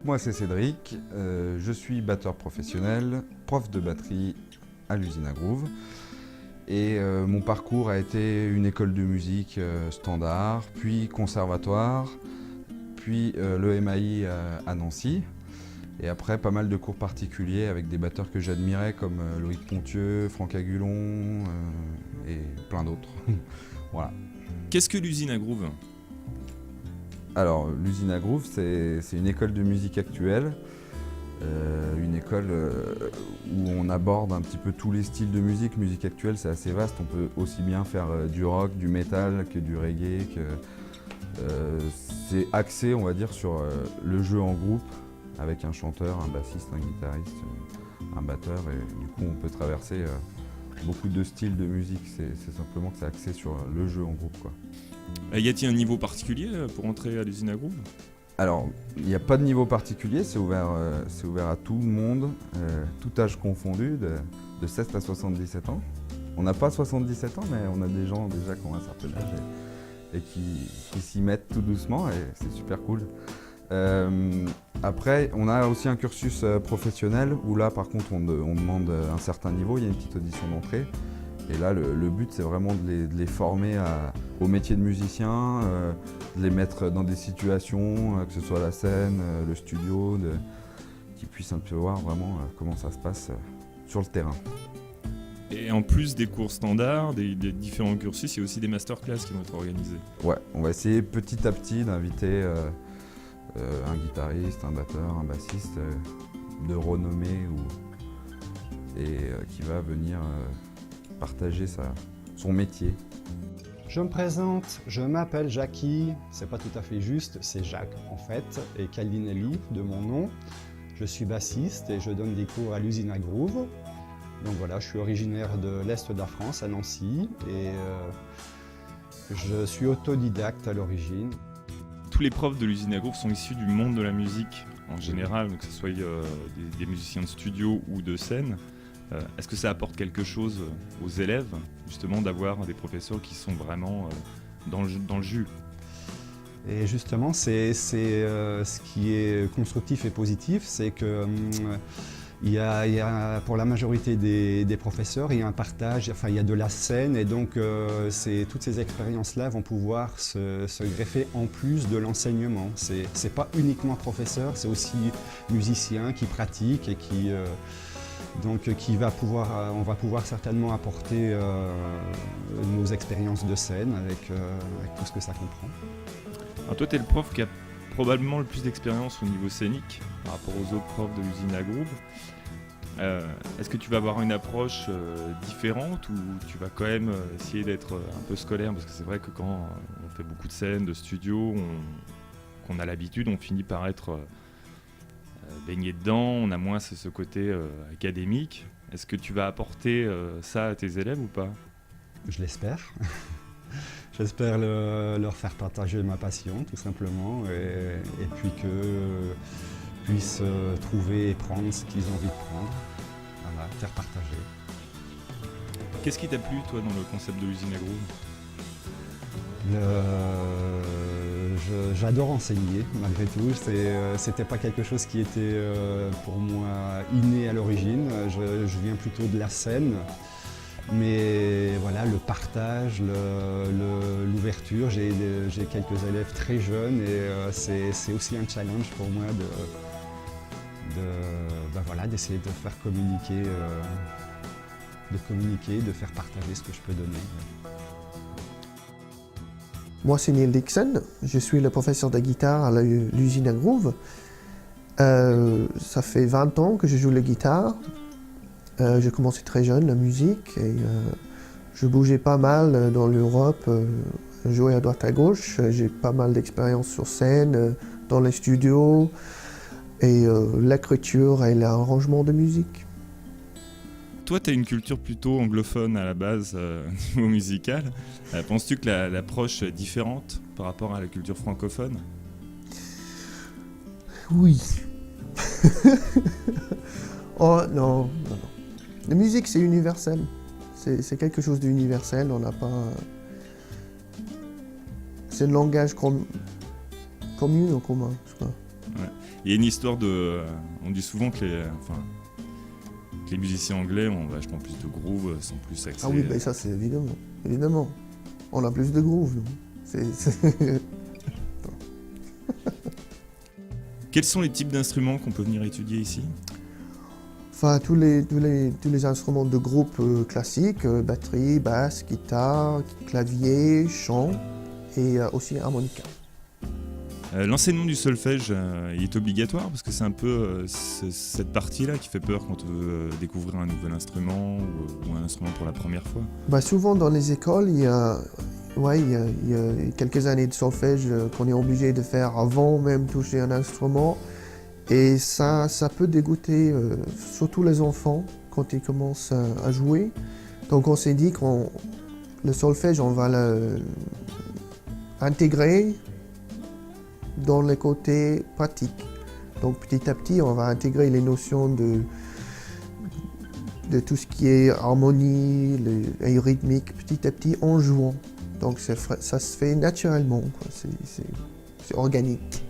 Moi c'est Cédric, je suis batteur professionnel, prof de batterie à l'usine à Groove. Et mon parcours a été une école de musique standard, puis conservatoire, puis le MAI à Nancy. Et après pas mal de cours particuliers avec des batteurs que j'admirais comme Loïc Pontieux, Franck Agulon et plein d'autres. Voilà. Qu'est-ce que l'usine à Groove ? Alors l'usine à Groove c'est une école de musique actuelle. Une école où on aborde un petit peu tous les styles de musique. Musique actuelle, c'est assez vaste. On peut aussi bien faire du rock, du métal que du reggae. C'est axé, on va dire, sur le jeu en groupe avec un chanteur, un bassiste, un guitariste, un batteur. Et du coup, on peut traverser beaucoup de styles de musique. C'est simplement que c'est axé sur le jeu en groupe, quoi. Y a-t-il un niveau particulier pour entrer à l'usine à Groove ? Alors, il n'y a pas de niveau particulier, c'est ouvert à tout le monde, tout âge confondu, de 16 à 77 ans. On n'a pas 77 ans, mais on a des gens déjà qui ont un certain âge et qui s'y mettent tout doucement, et c'est super cool. Après, on a aussi un cursus professionnel, où là, par contre, on demande un certain niveau, il y a une petite audition d'entrée. Et là, le but, c'est vraiment de les former au métier de musicien, de les mettre dans des situations, que ce soit la scène, le studio, qu'ils puissent un peu voir vraiment comment ça se passe sur le terrain. Et en plus des cours standards, des différents cursus, il y a aussi des masterclass qui vont être organisés. Ouais, on va essayer petit à petit d'inviter un guitariste, un batteur, un bassiste de renommée qui va venir partager son métier. Je me présente, je m'appelle Jackie, c'est pas tout à fait juste, c'est Jacques en fait, et Calinelli de mon nom. Je suis bassiste et je donne des cours à l'usine à Groove. Donc voilà, je suis originaire de l'Est de la France, à Nancy, et je suis autodidacte à l'origine. Tous les profs de l'usine à Groove sont issus du monde de la musique en général, donc que ce soit des musiciens de studio ou de scène. Est-ce que ça apporte quelque chose aux élèves, justement, d'avoir des professeurs qui sont vraiment dans le jus ? Et justement, c'est ce qui est constructif et positif, c'est que pour la majorité des professeurs, il y a un partage, enfin il y a de la scène, et donc toutes ces expériences-là vont pouvoir se greffer en plus de l'enseignement. C'est pas uniquement professeur, c'est aussi musicien qui pratique et on va pouvoir certainement apporter nos expériences de scène avec tout ce que ça comprend. Alors toi, tu es le prof qui a probablement le plus d'expérience au niveau scénique par rapport aux autres profs de l'usine à Groove. Est-ce que tu vas avoir une approche différente, ou tu vas quand même essayer d'être un peu scolaire ? Parce que c'est vrai que quand on fait beaucoup de scènes, de studios, qu'on a l'habitude, on finit par être baigné dedans, on a moins ce côté académique. Est-ce que tu vas apporter ça à tes élèves ou pas ? Je l'espère. J'espère leur faire partager ma passion, tout simplement, et puis qu'ils puissent trouver et prendre ce qu'ils ont envie de prendre. Voilà, faire partager. Qu'est-ce qui t'a plu, toi, dans le concept de l'usine à Groove ? J'adore enseigner, malgré tout. C'était pas quelque chose qui était pour moi inné à l'origine. Je viens plutôt de la scène. Mais voilà, le partage, l'ouverture, j'ai quelques élèves très jeunes, et c'est aussi un challenge pour moi d'essayer de faire communiquer, de faire partager ce que je peux donner. Moi, c'est Neil Dixon, je suis le professeur de guitare à l'usine à Groove. Ça fait 20 ans que je joue la guitare. J'ai commencé très jeune la musique, et je bougeais pas mal dans l'Europe, jouais à droite à gauche. J'ai pas mal d'expérience sur scène, dans les studios, et l'écriture et l'arrangement de musique. Toi, tu as une culture plutôt anglophone à la base, au niveau musical. Penses-tu que l'approche est différente par rapport à la culture francophone ? Oui. Oh non. La musique, c'est universel. C'est quelque chose d'universel. On n'a pas. C'est un langage commun en commun, je crois. Il y a une histoire de... on dit souvent que les musiciens anglais ont vachement plus de groove, sont plus axés... Ah oui, ben ça c'est évidemment. Évidemment. On a plus de groove, nous. C'est- Quels sont les types d'instruments qu'on peut venir étudier ici? Enfin, tous les instruments de groupe classiques, batterie, basse, guitare, clavier, chant et aussi harmonica. L'enseignement du solfège, il est obligatoire parce que c'est un peu cette partie-là qui fait peur quand on veut découvrir un nouvel instrument ou un instrument pour la première fois. Bah, souvent dans les écoles, il y a quelques années de solfège qu'on est obligé de faire avant même toucher un instrument. Et ça peut dégoûter surtout les enfants quand ils commencent à jouer. Donc on s'est dit que le solfège, on va l'intégrer dans les côtés pratiques. Donc petit à petit, on va intégrer les notions de tout ce qui est harmonie et rythmique petit à petit en jouant. Donc ça se fait naturellement, quoi. C'est organique.